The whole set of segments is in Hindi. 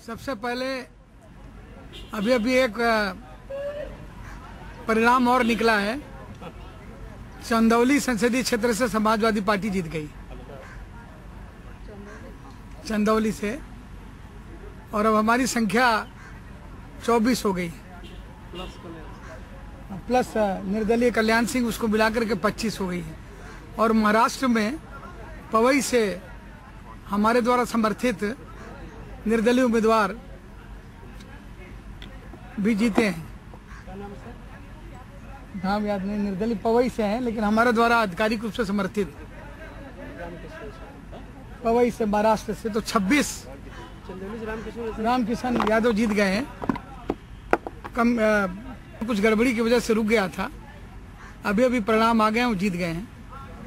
सबसे पहले अभी एक परिणाम और निकला है। चंदौली संसदीय क्षेत्र से समाजवादी पार्टी जीत गई, चंदौली से, और अब हमारी संख्या 24 हो गई, प्लस निर्दलीय कल्याण सिंह, उसको मिलाकर के 25 हो गई है। और महाराष्ट्र में पवई से हमारे द्वारा समर्थित निर्दलीय उम्मीदवार भी जीते हैं। नाम याद नहीं, निर्दलीय पवई से हैं, लेकिन हमारे द्वारा आधिकारिक रूप से समर्थित पवई से, महाराष्ट्र से, तो 26 रामकिशन यादव जीत गए हैं। कुछ गड़बड़ी की वजह से रुक गया था, अभी परिणाम आ गए हैं, वो जीत गए हैं।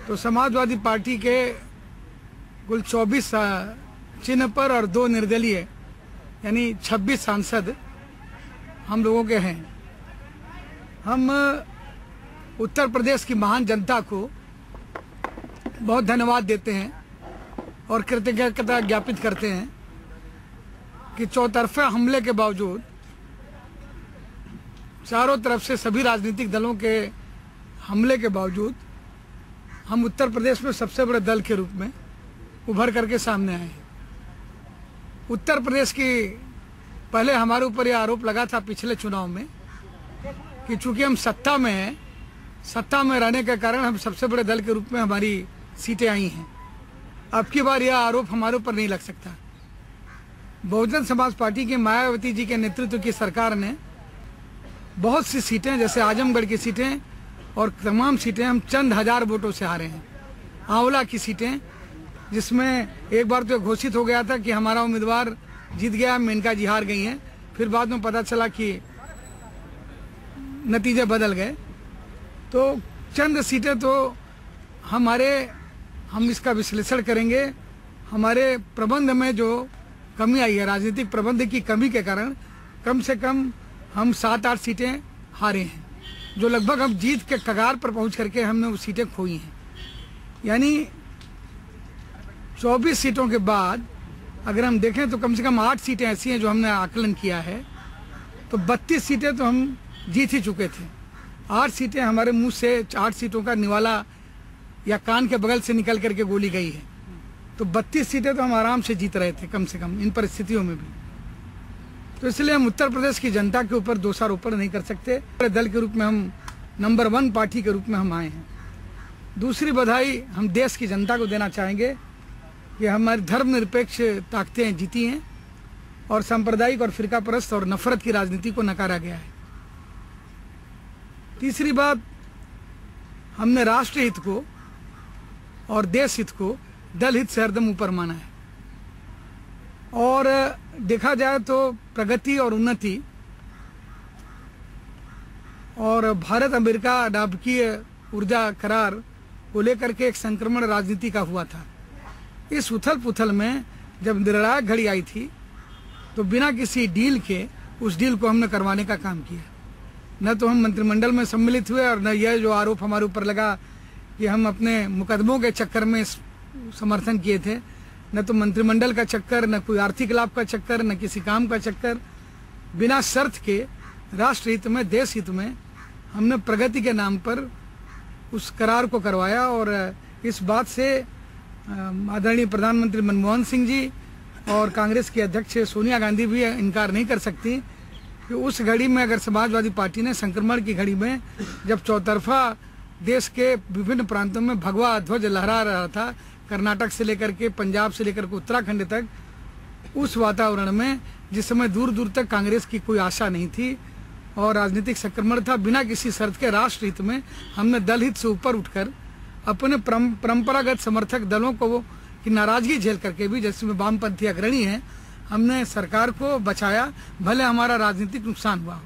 तो समाजवादी पार्टी के कुल 24 चिन्ह पर और 2 निर्दलीय, यानी 26 सांसद हम लोगों के हैं। हम उत्तर प्रदेश की महान जनता को बहुत धन्यवाद देते हैं और कृतज्ञता ज्ञापित करते हैं कि चौतरफा हमले के बावजूद, चारों तरफ से सभी राजनीतिक दलों के हमले के बावजूद, हम उत्तर प्रदेश में सबसे बड़े दल के रूप में उभर करके सामने आए हैं। उत्तर प्रदेश की, पहले हमारे ऊपर यह आरोप लगा था पिछले चुनाव में कि चूंकि हम सत्ता में हैं, सत्ता में रहने के कारण हम सबसे बड़े दल के रूप में हमारी सीटें आई हैं। अब की बार यह आरोप हमारे ऊपर नहीं लग सकता। बहुजन समाज पार्टी की मायावती जी के नेतृत्व की सरकार ने बहुत सी सीटें, जैसे आजमगढ़ की सीटें और तमाम सीटें हम चंद हजार वोटों से हारे हैं। आंवला की सीटें, जिसमें एक बार तो घोषित हो गया था कि हमारा उम्मीदवार जीत गया, मेनका जी हार गई हैं, फिर बाद में पता चला कि नतीजे बदल गए। तो चंद सीटें तो हम इसका विश्लेषण करेंगे। हमारे प्रबंध में जो कमी आई है, राजनीतिक प्रबंध की कमी के कारण कम से कम हम 7-8 सीटें हारे हैं, जो लगभग हम जीत के कगार पर पहुंच करके हमने वो सीटें खोई हैं। यानी 24 सीटों के बाद अगर हम देखें तो कम से कम 8 सीटें ऐसी हैं जो हमने आकलन किया है, तो 32 सीटें तो हम जीत ही चुके थे। 8 सीटें हमारे मुंह से, 8 सीटों का निवाला या कान के बगल से निकल करके गोली गई है, तो 32 सीटें तो हम आराम से जीत रहे थे, कम से कम इन परिस्थितियों में भी। तो इसलिए हम उत्तर प्रदेश की जनता के ऊपर दोषारोपण नहीं कर सकते। दल के रूप में हम नंबर 1 पार्टी के रूप में हम आए हैं। दूसरी बधाई हम देश की जनता को देना चाहेंगे कि हमारी धर्मनिरपेक्ष ताकतें जीती हैं और सांप्रदायिक और फिरका परस्त और नफरत की राजनीति को नकारा गया है। तीसरी बात, हमने राष्ट्र हित को और देश हित को दल हित से हरदम ऊपर माना है। और देखा जाए तो प्रगति और उन्नति और भारत अमेरिका नाभिकीय ऊर्जा करार को लेकर के एक संक्रमण राजनीति का हुआ था। इस उथल पुथल में जब निर्णायक घड़ी आई थी, तो बिना किसी डील के उस डील को हमने करवाने का काम किया। न तो हम मंत्रिमंडल में सम्मिलित हुए, और न यह जो आरोप हमारे ऊपर लगा कि हम अपने मुकदमों के चक्कर में समर्थन किए थे, न तो मंत्रिमंडल का चक्कर, न कोई आर्थिक लाभ का चक्कर, न किसी काम का चक्कर, बिना शर्त के राष्ट्र हित में, देश हित में हमने प्रगति के नाम पर उस करार को करवाया। और इस बात से आदरणीय प्रधानमंत्री मनमोहन सिंह जी और कांग्रेस की अध्यक्ष सोनिया गांधी भी इनकार नहीं कर सकती कि उस घड़ी में, अगर समाजवादी पार्टी ने संक्रमण की घड़ी में, जब चौतरफा देश के विभिन्न प्रांतों में भगवा ध्वज लहरा रहा था, कर्नाटक से लेकर के पंजाब से लेकर के उत्तराखंड तक, उस वातावरण में जिस समय दूर दूर तक कांग्रेस की कोई आशा नहीं थी और राजनीतिक संक्रमण था, बिना किसी शर्त के राष्ट्र हित में हमने दल हित से ऊपर उठकर अपने परंपरागत समर्थक दलों को की नाराजगी झेल करके भी, जैसे वामपंथी अग्रणी हैं, हमने सरकार को बचाया, भले हमारा राजनीतिक नुकसान हुआ हो।